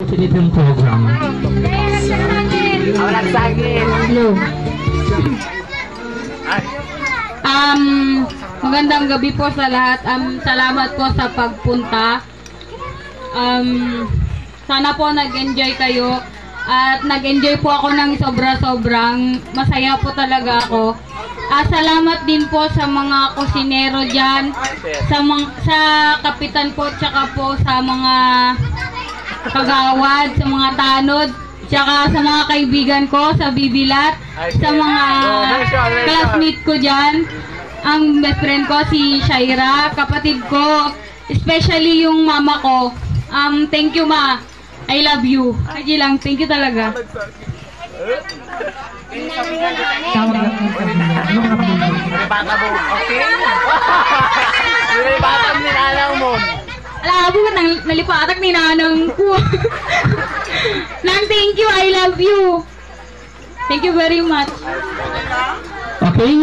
opportunity ng program. Hello. Magandang gabi po sa lahat. Salamat po sa pagpunta. Sana po nag-enjoy kayo. At nag-enjoy po ako ng sobra-sobrang. Masaya po talaga ako. Salamat din po sa mga kusinero dyan. Sa kapitan po, tsaka po sa mga kagawad, sa mga tanod, tsaka sa mga kaibigan ko sa Bibilat, sa mga classmate ko dyan, ang best friend ko si Shaira, kapatid ko, especially yung mama ko. Thank you, ma. I love you. Sige lang, thank you talaga. Bata mo, okay? Yung bata mo nilalang mo. Alam mo, nalipatak ni nanang ko. Nang thank you, I love you. Thank you very much. Okay.